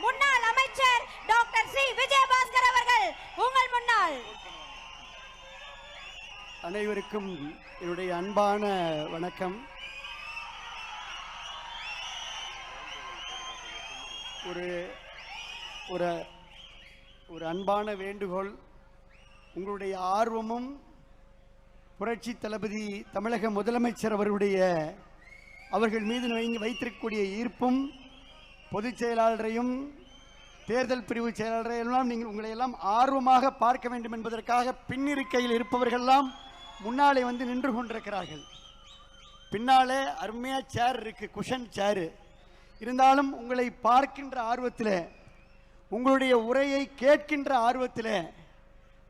முன்னாள் அமைச்சர் doctor C Vijayabaskar அவர்கள் உங்கள் முன்னால். அனைவருக்கும் என்னுடைய அன்பான வணக்கம். ஒரு அன்பான வேண்டுகோள். உங்களுடைய ஆர்வமும் புரட்சி தளபதி தமிழக முதலமைச்சர் அவர்கள் மீது வைத்திருக்கக்கூடிய ஈர்ப்பும் பொதுச் செயலாளரையும் தேர்தல் பிரிவு செயலாளரையெல்லாம் நீங்கள் உங்களை எல்லாம் ஆர்வமாக பார்க்க வேண்டும் என்பதற்காக பின்னிருக்கையில் இருப்பவர்களெல்லாம் முன்னாலே வந்து நின்று கொண்டிருக்கிறார்கள். பின்னாலே அருமையாக சேர் இருக்கு, குஷன் சேரு. இருந்தாலும் உங்களை பார்க்கின்ற ஆர்வத்தில், உங்களுடைய உரையை கேட்கின்ற ஆர்வத்தில்,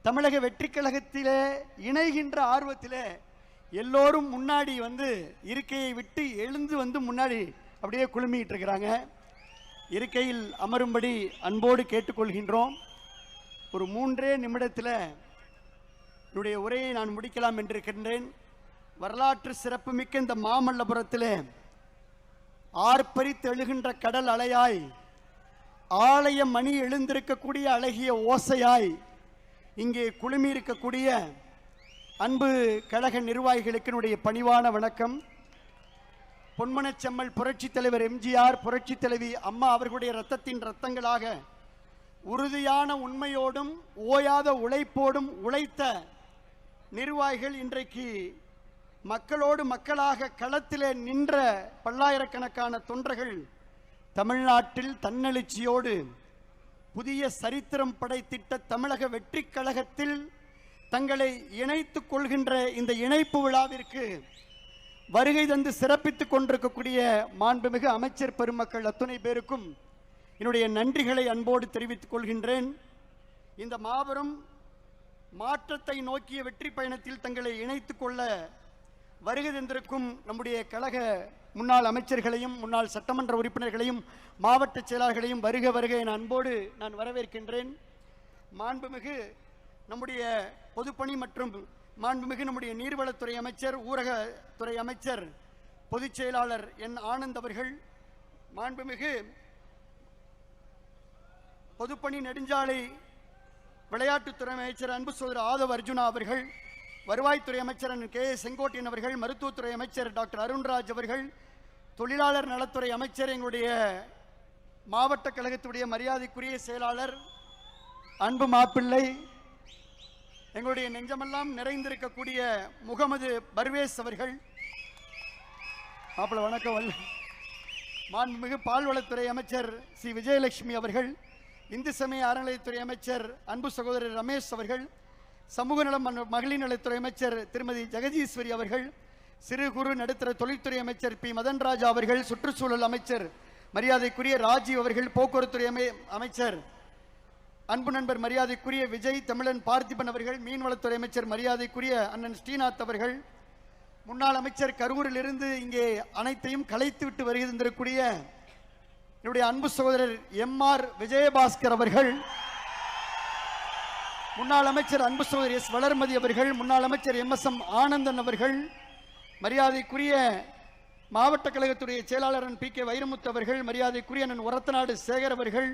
தமிழக வெற்றி கழகத்திலே இணைகின்ற ஆர்வத்தில் எல்லோரும் முன்னாடி வந்து இருக்கையை விட்டு எழுந்து வந்து முன்னாடி அப்படியே குழுமிட்டு இருக்கிறாங்க. இருக்கையில் அமரும்படி அன்போடு கேட்டுக்கொள்கின்றோம். ஒரு 3 நிமிடத்தில் என்னுடைய உரையை நான் முடிக்கலாம் என்றிருக்கின்றேன். வரலாற்று சிறப்புமிக்க இந்த மாமல்லபுரத்தில் ஆர்ப்பரித்து எழுகின்ற கடல் அலையாய், ஆலய மணி எழுந்திருக்கக்கூடிய அழகிய ஓசையாய் இங்கே குழுமி இருக்கக்கூடிய அன்பு கழக நிர்வாகிகளுக்கு என்னுடைய பணிவான வணக்கம். பொன்மனச்செம்மல் புரட்சி தலைவர் எம்ஜிஆர், புரட்சி தலைவி அம்மா அவர்களுடைய இரத்தத்தின் இரத்தங்களாக உறுதியான உண்மையோடும் ஓயாத உழைப்போடும் உழைத்த நிர்வாகிகள் இன்றைக்கு மக்களோடு மக்களாக களத்திலே நின்ற பல்லாயிரக்கணக்கான தொண்டர்கள் தமிழ்நாட்டில் தன்னெழுச்சியோடு புதிய சரித்திரம் படைத்திட்ட தமிழக வெற்றி கழகத்தில் தங்களை இணைத்துக் கொள்கின்ற இந்த இணைப்பு விழாவிற்கு வருகை தந்து சிறப்பித்துக் கொண்டிருக்கக்கூடிய மாண்புமிகு அமைச்சர் பெருமக்கள் அத்துணை பேருக்கும் என்னுடைய நன்றிகளை அன்போடு தெரிவித்துக் கொள்கின்றேன். இந்த மாபெரும் மாற்றத்தை நோக்கிய வெற்றி பயணத்தில் தங்களை இணைத்துக் கொள்ள வருகை தந்திருக்கும் நம்முடைய கழக முன்னாள் அமைச்சர்களையும் முன்னாள் சட்டமன்ற உறுப்பினர்களையும் மாவட்ட செயலாளர்களையும் வருக வருக என அன்போடு நான் வரவேற்கின்றேன். மாண்புமிகு நம்முடைய பொதுப்பணி மற்றும் மாண்புமிகு நம்முடைய நீர்வளத்துறை அமைச்சர், ஊரகத்துறை அமைச்சர், பொதுச் செயலாளர் என் ஆனந்த் அவர்கள், மாண்புமிகு பொதுப்பணி நெடுஞ்சாலை விளையாட்டுத்துறை அமைச்சர் அன்பு சகோதரர் ஆதவ் அர்ஜுனா அவர்கள், வருவாய்த்துறை அமைச்சர் கே செங்கோட்டையன் அவர்கள், மருத்துவத்துறை அமைச்சர் டாக்டர் அருண்ராஜ் அவர்கள், தொழிலாளர் நலத்துறை அமைச்சர், எங்களுடைய மாவட்ட கழகத்துடைய மரியாதைக்குரிய செயலாளர் அன்பு மாப்பிள்ளை, எங்களுடைய நெஞ்சமெல்லாம் நிறைந்திருக்கக்கூடிய முகமது பர்வேஸ் அவர்கள், மாப்பிள்ளை வணக்கம். மாண்புமிகு பால்வளத்துறை அமைச்சர் சி விஜயலட்சுமி அவர்கள், இந்து சமய அறநிலையத்துறை அமைச்சர் அன்பு சகோதரர் ரமேஷ் அவர்கள், சமூக நலம் மகளிர் நலத்துறை அமைச்சர் திருமதி ஜெகதீஸ்வரி அவர்கள், சிறு குறு நடுத்தர தொழில்துறை அமைச்சர் பி மதன்ராஜா அவர்கள், சுற்றுச்சூழல் அமைச்சர் மரியாதைக்குரிய ராஜீவ் அவர்கள், போக்குவரத்துறை அமைச்சர் அன்பு நண்பர் மரியாதைக்குரிய விஜய் தமிழன் பார்த்திபன் அவர்கள், மீன்வளத்துறை அமைச்சர் மரியாதைக்குரிய அண்ணன் ஸ்ரீநாத் அவர்கள், முன்னாள் அமைச்சர் கரூரில் இருந்து இங்கே அனைத்தையும் கலைத்து விட்டு வருகின்றக்கூடிய என்னுடைய அன்பு சகோதரர் எம்.ஆர். விஜயபாஸ்கர் அவர்கள், முன்னாள் அமைச்சர் அன்பு சகோதரர் எஸ். வளர்மதி அவர்கள், முன்னாள் அமைச்சர் எம்.எஸ்.எம். ஆனந்தன் அவர்கள், மரியாதைக்குரிய மாவட்ட கழகத்துடைய செயலாளர் பி.கே. வைரமுத்து அவர்கள், மரியாதைக்குரிய அண்ணன் ஒரத்தநாடு சேகர் அவர்கள்,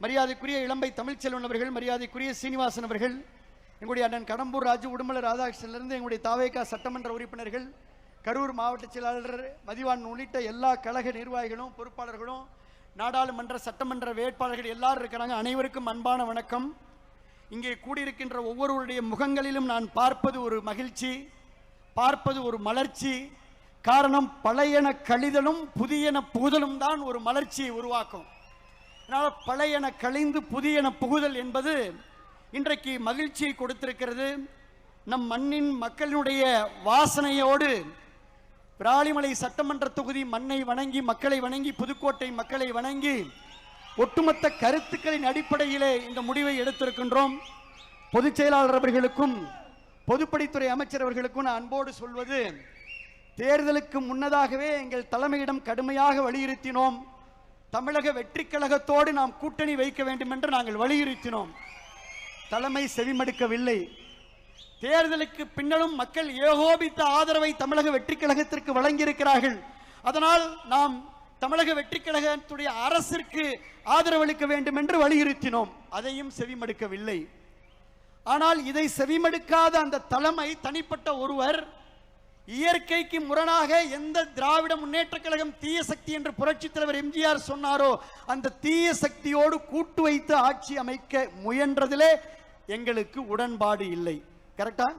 மரியாதைக்குரிய இளம்பை தமிழ்ச்செல்வன் அவர்கள், மரியாதைக்குரிய சீனிவாசன் அவர்கள், எங்களுடைய அண்ணன் கடம்பூர் ராஜு உடுமலை ராதாகிருஷ்ணனிலிருந்து எங்களுடைய தாவேகா சட்டமன்ற உறுப்பினர்கள், கரூர் மாவட்ட செயலாளர் மதிவான் உள்ளிட்ட எல்லா கழக நிர்வாகிகளும் பொறுப்பாளர்களும் நாடாளுமன்ற சட்டமன்ற வேட்பாளர்கள் எல்லாரும் இருக்கிறாங்க. அனைவருக்கும் அன்பான வணக்கம். இங்கே கூடியிருக்கின்ற ஒவ்வொருவருடைய முகங்களிலும் நான் பார்ப்பது ஒரு மகிழ்ச்சி, பார்ப்பது ஒரு மலர்ச்சி. காரணம், பழையன கழிதலும் புதியன புகுதலும் தான் ஒரு மலர்ச்சியை உருவாக்கும். அதனால் பழையன கழிந்து புதியன புகுதல் என்பது இன்றைக்கு மகிழ்ச்சியை கொடுத்திருக்கிறது. நம் மண்ணின் மக்களினுடைய வாசனையோடு விராலிமலை சட்டமன்ற தொகுதி மண்ணை வணங்கி, மக்களை வணங்கி, புதுக்கோட்டை மக்களை வணங்கி ஒட்டுமொத்த கருத்துக்களின் அடிப்படையிலே இந்த முடிவை எடுத்திருக்கின்றோம். பொதுச் செயலாளர் அவர்களுக்கும் பொதுப்பணித்துறை அமைச்சர் அவர்களுக்கும் நான் அன்போடு சொல்வது, தேர்தலுக்கு முன்னதாகவே எங்கள் தலைமையிடம் கடுமையாக வலியுறுத்தினோம். தமிழக வெற்றி கழகத்தோடு நாம் கூட்டணி வைக்க வேண்டும் என்று நாங்கள் வலியுறுத்தினோம். தலைமை செவிமடுக்கவில்லை. தேர்தலுக்கு பின்னரும் மக்கள் ஏகோபித்த ஆதரவை தமிழக வெற்றி கழகத்திற்கு வழங்கியிருக்கிறார்கள். அதனால் நாம் தமிழக வெற்றிக் கழகத்துடைய அரசிற்கு ஆதரவளிக்க வேண்டும் என்று வலியுறுத்தினோம். அதையும் செவிமடுக்கவில்லை. ஆனால் இதை செவிமடுக்காத அந்த தலைமை, தனிப்பட்ட ஒருவர், இயற்கைக்கு முரணாக எந்த திராவிட முன்னேற்ற கழகம் தீய சக்தி என்று புரட்சித் தலைவர் எம்ஜிஆர் சொன்னாரோ அந்த தீய சக்தியோடு கூட்டு வைத்து ஆட்சி அமைக்க முயன்றதிலே எங்களுக்கு உடன்பாடு இல்லை. கரெக்டா?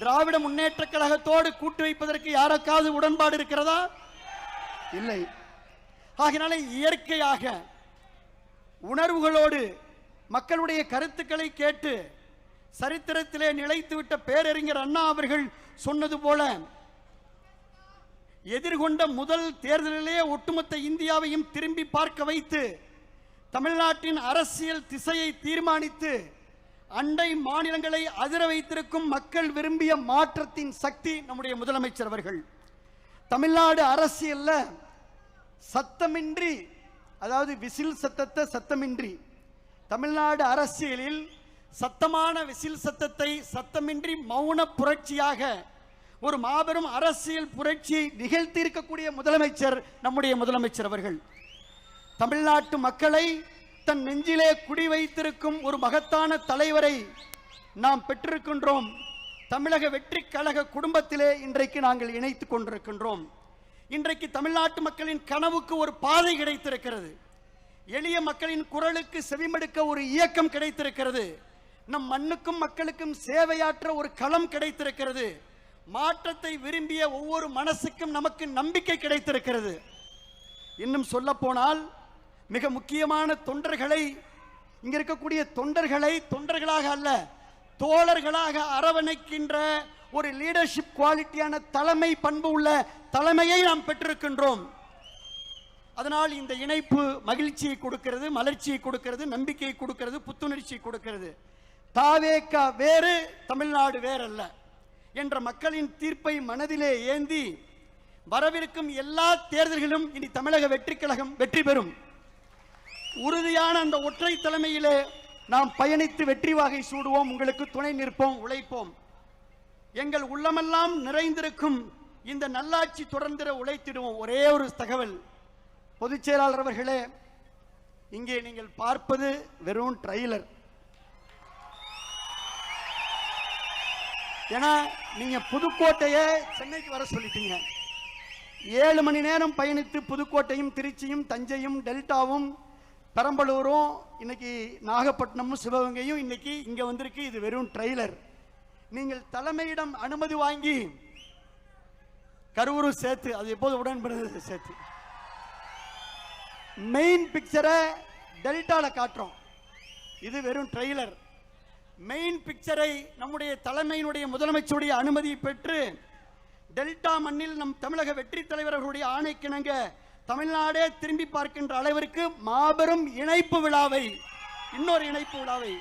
திராவிட முன்னேற்ற கழகத்தோடு கூட்டு வைப்பதற்கு யாருக்காவது உடன்பாடு இருக்கிறதா? இல்லை. ஆகினால இயற்கையாக உணர்வுகளோடு மக்களுடைய கருத்துக்களை கேட்டு சரித்திரத்திலே நிலைத்துவிட்ட பேரறிஞர் அண்ணா அவர்கள் சொன்னது போல எதிர்கொண்ட முதல் தேர்தலிலே ஒட்டுமொத்த இந்தியாவையும் திரும்பி பார்க்க வைத்து தமிழ்நாட்டின் அரசியல் திசையை தீர்மானித்து அண்டை மாநிலங்களை அதிர வைத்திருக்கும் மக்கள் விரும்பிய மாற்றத்தின் சக்தி நம்முடைய முதலமைச்சர் அவர்கள். தமிழ்நாடு அரசியல்ல சத்தமின்றி, அதாவது விசில் சத்தத்தை சத்தமின்றி, தமிழ்நாடு அரசியலில் சத்தமான விசில் சத்தத்தை சத்தமின்றி மௌன புரட்சியாக ஒரு மாபெரும் அரசியல் புரட்சியை நிகழ்த்தி இருக்கக்கூடிய முதலமைச்சர் நம்முடைய முதலமைச்சர் அவர்கள். தமிழ்நாட்டு மக்களை தன் நெஞ்சிலே குடி வைத்திருக்கும் ஒரு மகத்தான தலைவரை நாம் பெற்றிருக்கின்றோம். தமிழக வெற்றிக் கழக குடும்பத்திலே இன்றைக்கு நாங்கள் இணைத்துக் கொண்டிருக்கின்றோம். இன்றைக்கு தமிழ்நாட்டு மக்களின் கனவுக்கு ஒரு பாதை கிடைத்திருக்கிறது. எளிய மக்களின் குரலுக்கு செவிமடுக்க ஒரு இயக்கம் கிடைத்திருக்கிறது. நம் மண்ணுக்கும் மக்களுக்கும் சேவையாற்ற ஒரு களம் கிடைத்திருக்கிறது. மாற்றத்தை விரும்பிய ஒவ்வொரு மனசுக்கும் நமக்கு நம்பிக்கை கிடைத்திருக்கிறது. இன்னும் சொல்ல போனால் மிக முக்கியமான தொண்டர்களை, இங்க இருக்கக்கூடிய தொண்டர்களை தொண்டர்களாக அல்ல தோழர்களாக அரவணைக்கின்ற ஒரு லீடர்ஷிப் குவாலிட்டியான தலைமை பண்பு உள்ள தலைமையை நாம் பெற்றிருக்கின்றோம். அதனால் இந்த இணைப்பு மகிழ்ச்சியை கொடுக்கிறது, மலர்ச்சியை கொடுக்கிறது, நம்பிக்கையை கொடுக்கிறது, புத்துணர்ச்சியை கொடுக்கிறது. தாவேகா வேறு, தமிழ்நாடு வேறல்ல என்ற மக்களின் தீர்ப்பை மனதிலே ஏந்தி வரவிருக்கும் எல்லா தேர்தல்களும் இனி தமிழக வெற்றிக் கழகம் வெற்றி பெறும். உறுதியான அந்த ஒற்றை தலைமையிலே நாம் பயணித்து வெற்றி வாகை சூடுவோம். உங்களுக்கு துணை நிற்போம், உழைப்போம். எங்கள் உள்ளமெல்லாம் நிறைந்திருக்கும் இந்த நல்லாட்சி தொடர்ந்திட உழைத்திடுவோம். ஒரே ஒரு தகவல், பொதுச் செயலாளர் அவர்களே, இங்கே நீங்கள் பார்ப்பது வெறும் ட்ரெய்லர். ஏன்னா நீங்க புதுக்கோட்டையை சென்னைக்கு வர சொல்லிட்டீங்க. 7 மணி நேரம் பயணித்து புதுக்கோட்டையும் திருச்சியும் தஞ்சையும் டெல்டாவும் பெரம்பலூரும் இன்னைக்கு நாகப்பட்டினமும் சிவகங்கையும் இன்னைக்கு இங்க வந்திருக்கு. இது வெறும் ட்ரெய்லர். நீங்கள் தலைமையிடம் அனுமதி வாங்கி கரூரும் சேர்த்து, அது எப்போது உடன்படுறது சேர்த்து மெயின் பிக்சரை டெல்டால காட்டுறோம். இது வெறும் ட்ரெய்லர். மெயின் பிக்சரை நம்முடைய தலைமையினுடைய முதலமைச்சருடைய அனுமதியை பெற்று டெல்டா மண்ணில் நம் தமிழக வெற்றி தலைவர்களுடைய ஆணைக்கிணங்க தமிழ்நாடே திரும்பி பார்க்கின்ற அளவிற்கு மாபெரும் இணைப்பு விழாவை, இன்னொரு இணைப்பு விழாவை,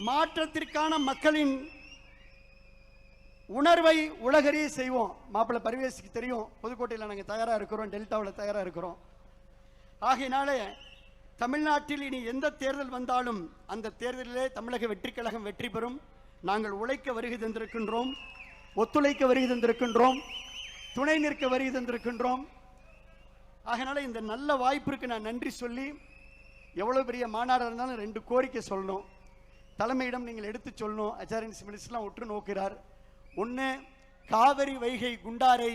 மாற்றத்திற்கான மக்களின் உணர்வை உலகறிய செய்வோம். மாப்பிள்ளை பரிவேசுக்கு தெரியும், புதுக்கோட்டையில் நாங்கள் தயாராக இருக்கிறோம், டெல்டாவில் தயாராக இருக்கிறோம். ஆகையினாலே தமிழ்நாட்டில் இனி எந்த தேர்தல் வந்தாலும் அந்த தேர்தலிலே தமிழக வெற்றிக் கழகம் வெற்றி பெறும். நாங்கள் உழைக்க வருகை தந்திருக்கின்றோம், ஒத்துழைக்க வருகை தந்திருக்கின்றோம், துணை நிற்க வருகை தந்திருக்கின்றோம். ஆகையினால இந்த நல்ல வாய்ப்பிற்கு நான் நன்றி சொல்லி, எவ்வளோ பெரிய மாநாடாக இருந்தாலும் 2 கோரிக்கை சொல்லணும். தலைமையிடம் நீங்கள் எடுத்து சொல்லணும். அச்சாரியன் மினிஸ்டர்லாம் உற்று நோக்கிறார். ஒன்று, காவிரி வைகை குண்டாரை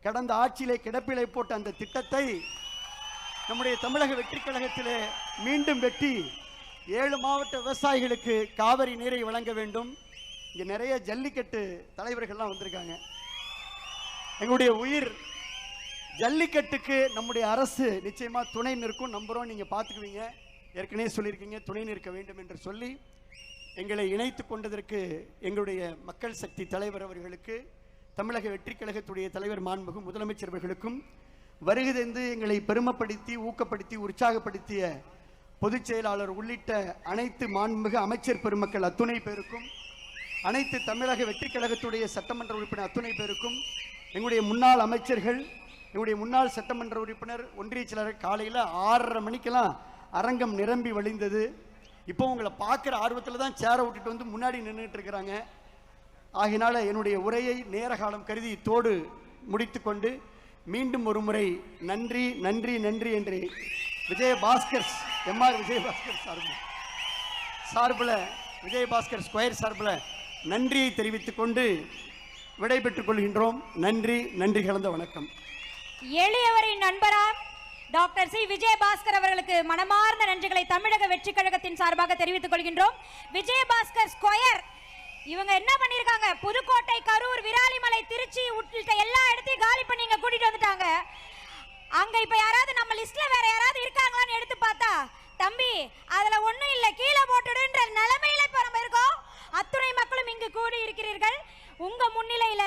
கடந்த ஆட்சியிலே கிடப்பிலை போட்ட அந்த திட்டத்தை நம்முடைய தமிழக வெற்றிக் கழகத்திலே மீண்டும் வெட்டி 7 மாவட்ட விவசாயிகளுக்கு காவிரி நீரை வழங்க வேண்டும். இங்கே நிறைய ஜல்லிக்கட்டு தலைவர்கள்லாம் வந்திருக்காங்க. எங்களுடைய உயிர் ஜல்லிக்கட்டுக்கு நம்முடைய அரசு நிச்சயமா துணை நிற்கும், நம்புறோம். நீங்க பார்த்துக்குவீங்க, ஏற்கனவே சொல்லியிருக்கீங்க துணை நிற்க வேண்டும் என்று சொல்லி எங்களை இணைத்து கொண்டதற்கு எங்களுடைய மக்கள் சக்தி தலைவர் அவர்களுக்கு, தமிழக வெற்றிக் கழகத்துடைய தலைவர் மாண்புமிகு முதலமைச்சர் அவர்களுக்கும், வருகை தந்து எங்களை பெருமைப்படுத்தி ஊக்கப்படுத்தி உற்சாகப்படுத்திய பொதுச் செயலாளர் உள்ளிட்ட அனைத்து மாண்புமிகு அமைச்சர் பெருமக்கள் அத்துணை பேருக்கும், அனைத்து தமிழக வெற்றிக் கழகத்துடைய சட்டமன்ற உறுப்பினர் அத்துணை பேருக்கும், எங்களுடைய முன்னாள் அமைச்சர்கள், எங்களுடைய முன்னாள் சட்டமன்ற உறுப்பினர், ஒன்றிய செயலாளர், காலையில் 6:30 மணிக்கெல்லாம் அரங்கம் நிரம்பி வழிந்தது. இப்போ உங்களை பார்க்குற ஆர்வத்தில் தான் சேரை விட்டுட்டு வந்து முன்னாடி நின்றுட்டு இருக்கிறாங்க. ஆகினால என்னுடைய உரையை நேர காலம் கருதி இத்தோடு முடித்து கொண்டு மீண்டும் ஒரு முறை நன்றி நன்றி நன்றி என்று விஜயபாஸ்கர் எம்ஆர் விஜயபாஸ்கர் சார்பில் விஜயபாஸ்கர் ஸ்கொயர் சார்பில் நன்றியை தெரிவித்துக் கொண்டு விடைபெற்றுக் கொள்கின்றோம். நன்றி, நன்றி கலந்த வணக்கம். எளியவரின் நண்பராம் டாக்டர் சி விஜயபாஸ்கர் அவர்களுக்கு மனமார்ந்த நன்றிகளை தமிழக வெற்றி கழகத்தின் சார்பாக தெரிவித்துக் கொள்கின்றோம். விஜயபாஸ்கர் ஸ்கொயர் இவங்க என்ன பண்ணிருக்காங்க, புதுக்கோட்டை, கரூர், விராலிமலை, திருச்சி உள்ளிட்ட எல்லா இடத்தையும் காலி பண்ணி இங்க கூட்டிட்டு வந்துட்டாங்க. அங்க இப்ப யாராவது நம்ம லிஸ்ட்ல வேற யாராவது இருக்காங்களான்னு எடுத்து பார்த்தா, தம்பி அதுல ஒண்ணும் இல்ல, கீழே போட்டுடுன்ற நிலைமையில இப்ப நம்ம இருக்கோம். அத்துணை மக்களும் இங்கு கூடி இருக்கிறீர்கள். உங்க முன்னிலையில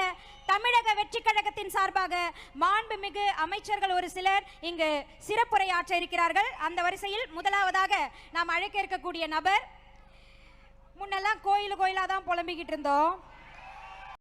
தமிழக வெற்றி கழகத்தின் சார்பாக மாண்புமிகு அமைச்சர்கள் ஒரு சிலர் இங்கு சிறப்புரையாற்ற இருக்கிறார்கள். அந்த வரிசையில் முதலாவதாக நாம் அழைக்க இருக்கக்கூடிய நபர், முன்னெல்லாம் கோயிலா தான் புலம்பிக்கிட்டு இருந்தோம்.